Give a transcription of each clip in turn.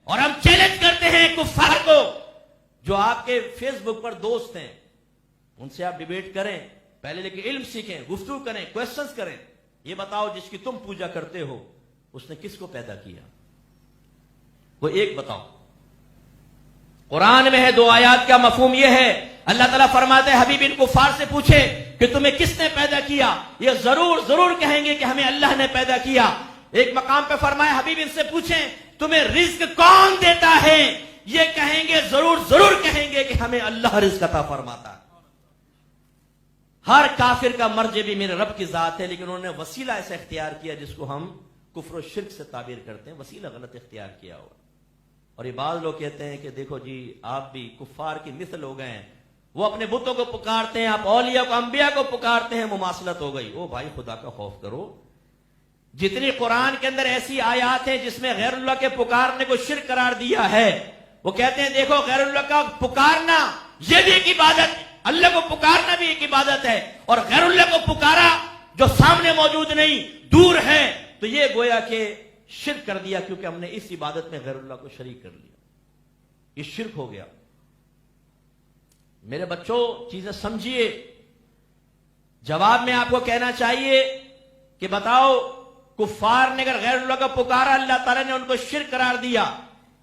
اور ہم چیلنج کرتے ہیں کفار کو جو آپ کے فیس بک پر دوست ہیں، ان سے آپ ڈیبیٹ کریں، پہلے لیکن علم سیکھیں، گفتگو کریں، کوشچنز کریں. یہ بتاؤ جس کی تم پوجا کرتے ہو اس نے کس کو پیدا کیا؟ وہ ایک بتاؤ. قرآن میں ہے 2 آیات کا مفہوم یہ ہے، اللہ تعالیٰ فرماتے ہیں حبیب ان کفار سے پوچھے کہ تمہیں کس نے پیدا کیا، یہ ضرور کہیں گے کہ ہمیں اللہ نے پیدا کیا. ایک مقام پہ فرمایا حبیب ان سے پوچھیں تمہیں رزق کون دیتا ہے، یہ کہیں گے ضرور کہیں گے کہ ہمیں اللہ رزق عطا فرماتا ہے. ہر کافر کا مرجع بھی میرے رب کی ذات ہے، لیکن انہوں نے وسیلہ ایسا اختیار کیا جس کو ہم کفر و شرک سے تعبیر کرتے ہیں، وسیلہ غلط اختیار کیا ہوا. اور یہ بعض لوگ کہتے ہیں کہ دیکھو جی آپ بھی کفار کی مثل ہو گئے ہیں، وہ اپنے بتوں کو پکارتے ہیں، آپ اولیاء کو انبیاء کو پکارتے ہیں، مماثلت ہو گئی. او بھائی خدا کا خوف کرو. جتنی قرآن کے اندر ایسی آیات ہیں جس میں غیر اللہ کے پکارنے کو شرک قرار دیا ہے، وہ کہتے ہیں دیکھو غیر اللہ کا پکارنا یہ بھی ایک عبادت، اللہ کو پکارنا بھی ایک عبادت ہے، اور غیر اللہ کو پکارا جو سامنے موجود نہیں دور ہے تو یہ گویا کہ شرک کر دیا، کیونکہ ہم نے اس عبادت میں غیر اللہ کو شریک کر لیا. یہ شرک ہو گیا. میرے بچوں چیزیں سمجھیے. جواب میں آپ کو کہنا چاہیے کہ بتاؤ کفار نے اگر غیر اللہ کا پکارا، اللہ تعالیٰ نے ان کو شرک قرار دیا،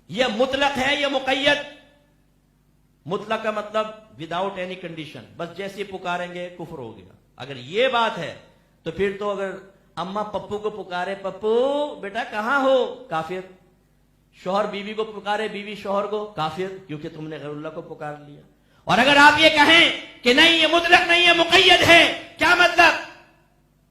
یہ مطلق ہے یا مقید؟ مطلق کا مطلب وداؤٹ اینی کنڈیشن، بس جیسے پکاریں گے کفر ہو گیا. اگر یہ بات ہے تو پھر تو اگر اماں پپو کو پکارے پپو بیٹا کہاں ہو، کافر. شوہر بیوی کو پکارے بیوی شوہر کو، کافر، کیونکہ تم نے غیر اللہ کو پکار لیا. اور اگر آپ یہ کہیں کہ نہیں یہ مطلق نہیں ہے مقید ہے، کیا مطلب؟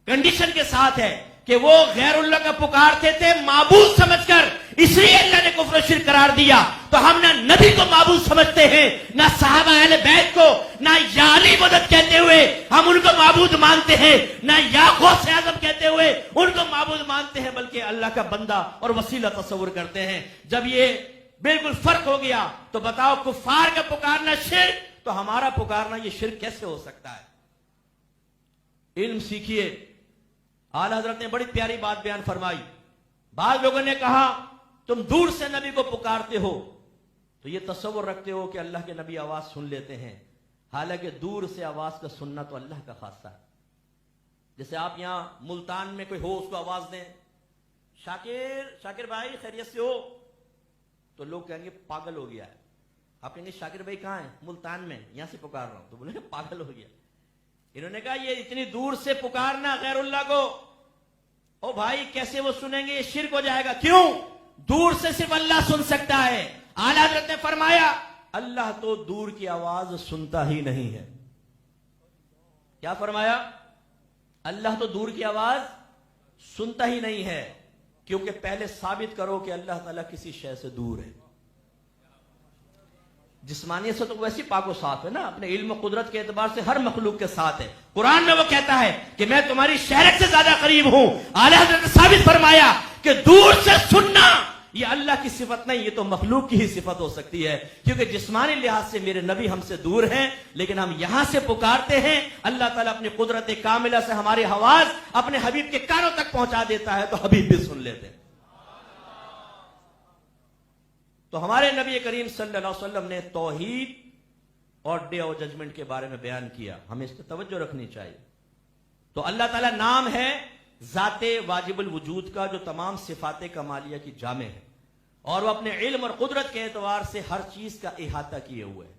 کنڈیشن کے ساتھ ہے کہ وہ غیر اللہ کا پکارتے تھے معبود سمجھ کر، اس لیے اللہ نے کفر و شرک قرار دیا. تو ہم نہ نبی کو معبود سمجھتے ہیں، نہ صحابہ اہل بیت کو، نہ یا علی مدد کہتے ہوئے ہم ان کو معبود مانتے ہیں، نہ یا غوث اعظم کہتے ہوئے ان کو معبود مانتے ہیں، بلکہ اللہ کا بندہ اور وسیلہ تصور کرتے ہیں. جب یہ بالکل فرق ہو گیا تو بتاؤ کفار کا پکارنا شرک تو ہمارا پکارنا یہ شرک کیسے ہو سکتا ہے؟ علم سیکھیے. اعلیٰ حضرت نے بڑی پیاری بات بیان فرمائی. بعض لوگوں نے کہا تم دور سے نبی کو پکارتے ہو تو یہ تصور رکھتے ہو کہ اللہ کے نبی آواز سن لیتے ہیں، حالانکہ دور سے آواز کا سننا تو اللہ کا خاصہ ہے. جیسے آپ یہاں ملتان میں کوئی ہو اس کو آواز دیں، شاکر بھائی خیریت سے ہو، تو لوگ کہیں گے پاگل ہو گیا ہے. آپ کہیں گے شاکر بھائی کہاں ہیں؟ ملتان میں، یہاں سے پکار رہا ہوں، تو بولے پاگل ہو گیا. انہوں نے کہا یہ اتنی دور سے پکارنا غیر اللہ کو، او بھائی کیسے وہ سنیں گے، یہ شرک ہو جائے گا. کیوں؟ دور سے صرف اللہ سن سکتا ہے. اعلیٰ حضرت نے فرمایا اللہ تو دور کی آواز سنتا ہی نہیں ہے. کیا فرمایا؟ اللہ تو دور کی آواز سنتا ہی نہیں ہے. کیونکہ پہلے ثابت کرو کہ اللہ تعالیٰ کسی شے سے دور ہے. جسمانیت سے تو ویسی پاک و صاف ہے نا، اپنے علم و قدرت کے اعتبار سے ہر مخلوق کے ساتھ ہے. قرآن میں وہ کہتا ہے کہ میں تمہاری شہرت سے زیادہ قریب ہوں. اعلیٰ حضرت نے ثابت فرمایا کہ دور سے سننا یہ اللہ کی صفت نہیں، یہ تو مخلوق کی ہی صفت ہو سکتی ہے. کیونکہ جسمانی لحاظ سے میرے نبی ہم سے دور ہیں، لیکن ہم یہاں سے پکارتے ہیں. اللہ تعالیٰ اپنی قدرت کاملہ سے ہماری آواز اپنے حبیب کے کانوں تک پہنچا دیتا ہے، تو حبیب بھی سن لیتے ہیں. تو ہمارے نبی کریم صلی اللہ علیہ وسلم نے توحید اور ڈے آف ججمنٹ کے بارے میں بیان کیا، ہمیں اس پہ توجہ رکھنی چاہیے. تو اللہ تعالیٰ نام ہے ذات واجب الوجود کا جو تمام صفات کمالیہ کی جامع ہے، اور وہ اپنے علم اور قدرت کے اعتبار سے ہر چیز کا احاطہ کیے ہوئے ہے.